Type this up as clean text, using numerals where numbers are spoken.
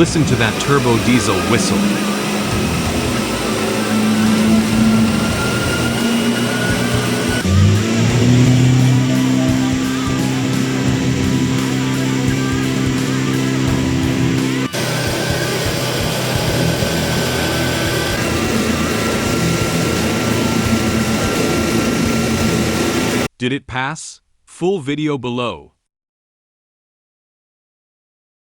Listen to that turbo diesel whistle. Did it pass? Full video below.